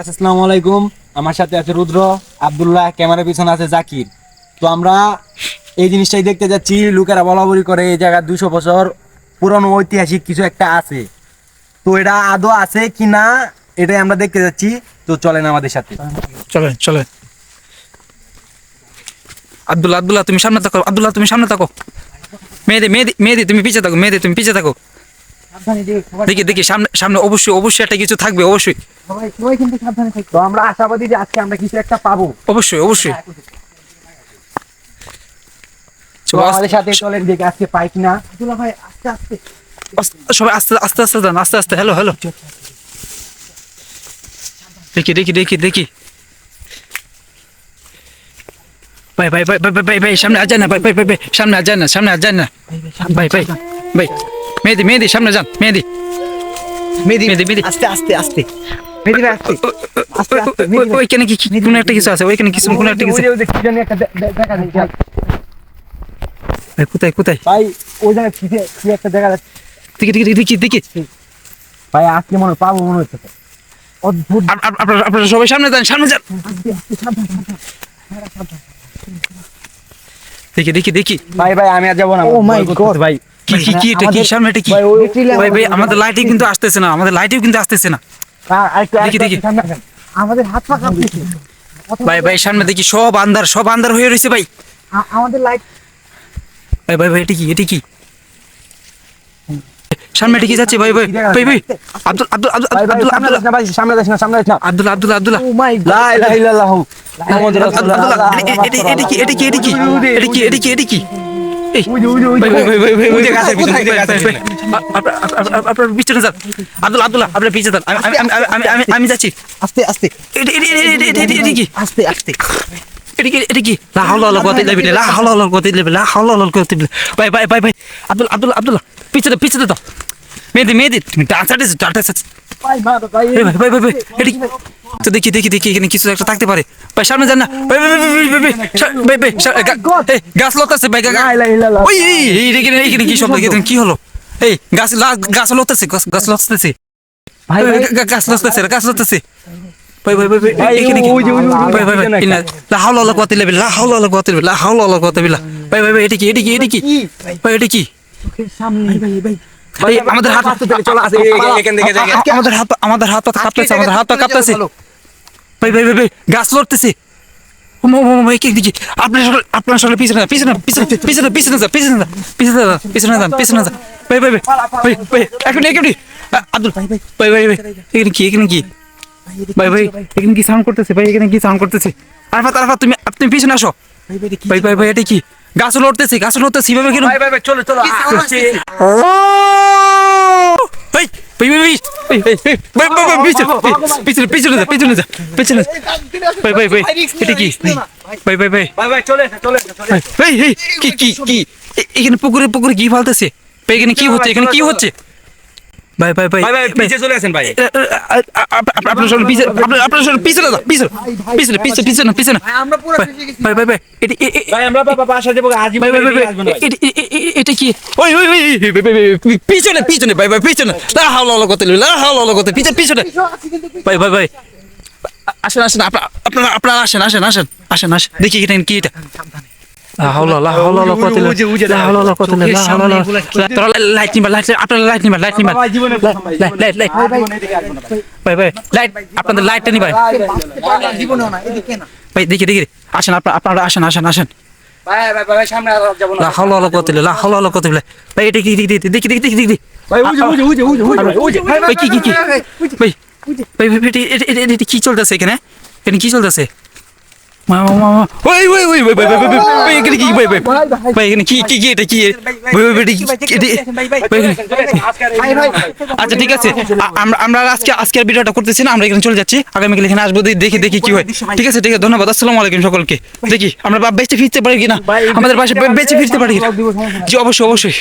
আসসালামু আলাইকুম। আমার সাথে আছে রুদ্র, আব্দুল্লাহ, ক্যামেরার পিছনে আছে জাকির। তো আমরা এই জিনিসটাই দেখতে যাচ্ছি। লোকেরা বলাবলি করে এই জায়গা 200 বছর পুরনো ঐতিহাসিক কিছু একটা আছে। তো এটা আদৌ আছে কিনা এটাই আমরা দেখতে যাচ্ছি। তো চলেন আমাদের সাথে। চলেন আব্দুল্লাহ তুমি সামনে থাকো। তুমি সামনে থাকো। মেহেদি তুমি পিছে থাকো। তুমি পিছে থাকো। দেখি সামনে অবশ্যই একটা কিছু থাকবে। অবশ্যই তো আমরা আশাবাদী যে আজকে আমরা কিছু একটা পাবো। অবশ্যই আমাদের সাথে চলেন দেখি আজকে পাই কিনা। আব্দুল্লাহ ভাই আস্তে সবাই আস্তে যান। আস্তে হ্যালো দেখি ভাই সামনে আজ না। ভাই সামনে আজ না। ভাই মেহেদি সামনে যান। মেহেদি আস্তে ওইখানে কি কোনো একটা কিছু আছে। ওইখানে কিছু কোনো একটা কিছু। ভাই কোথায় ভাই ওই জায়গায় কি একটা দেখা যাচ্ছে। দেখি ভাই আজকে পাবো মনে হচ্ছে। অদ্ভুত। আপনারা সবাই সামনে যান। দেখি ভাই আমি আর যাবো না। ও মাই গড ভাই কি এটা কি সামনে এটা কি? ভাই আমাদের লাইটিং কিন্তু আসতেছে না। দেখি আমাদের হাত পা কাঁপতেছে। ভাই সামনে দেখি সব আন্ধার হয়ে রয়েছে ভাই। আমাদের লাইট ভাই এটা কি সামনে এটা কি যাচ্ছে? ভাই আব্দুল্লাহ ও মাই গড লা ইলাহা ইল্লাল্লাহ মুহাম্মাদুর রাসূলুল্লাহ। এটা কি আব্দুল্লাহ আপনার পিছিয়ে যান। আমি যাচ্ছি। আস্তে এটা কি ভাই আব্দুল্লাহ পিছিয়ে দাও। মেহেদি তুমি ভাই এটা কি? তো দেখি এখানে কিছু একটা থাকতে পারে। ভাই সামনে যান না। ভাই গাছ লতাছে ভাই। লা ইলাহা ইল্লাল্লাহ। ওই এখানে কি শব্দ? কি হলো? এই গাছ লতাছে। ভাই গাছ লতাছে। ভাই এখানে কি? ভাই লা হাওলা ওয়ালা কুওয়াতা বিল্লাহ। ভাই এটা কি? ভাই এটা কি? ভাই আমাদের হাত চলো আছে এখান থেকে জায়গা। আমাদের হাত পা কাঁপতেছে। ভাই গাছ লড়তেছে। আপনার সামনে পিছনে যা। ভাই এখন আব্দুল ভাই এখানে কি? ভাই এখানে কি সাউন্ড করতেছে? আরফাত তুমি পিছনে আসো। ভাই এটা কি? গাছ লড়তেছে ভাবে কেন? ভাই চলো পিছনে যা। ভাই এটা কি? ভাই চলে কি এখানে পুকুরে কি ফালতেছে? ভাই এখানে কি হচ্ছে? ভাই পিছে চলে আসেন ভাই। আপনার পিছনে আমরা পুরো ফেসে গেছি। ভাই ভাই আমরা বাসা দেব আজই। ভাই এটা কি? ওই পিছনে ভাই পিছনে লা হাওলা ওয়ালা কুওয়াতা পিছনে। ভাই আসেন আপনারা আসেন। দেখি এখানে কি? এটা লাইট নিবা। লাইট আপনাদের লাইটটা নিবা। ভাই দেখি আসেন আপনারা আসেন। ভাই সামনে আর যাব না। লা হাওলা ওয়ালা কুওয়াতা বিল্লাহ। ভাই এটা কি? দেখি ভাই ভাই কি ভাই এটা কি চলতেছে এখানে? কি চলতেছে? এখানে কি? ভাই এখানে কি এটা কি? আচ্ছা ঠিক আছে, আমরা আজকের ভিডিওটা করতেছি না। আমরা এখানে চলে যাচ্ছি। আগামীকাল এখানে আসবো। দেখি কি হয়। ঠিক আছে ধন্যবাদ। আসসালামু আলাইকুম সকলকে। দেখি আমরা বেঁচে ফিরতে পারি কিনা, আমাদের বাসায় বেঁচে ফিরতে পারি কিনা। জি অবশ্যই।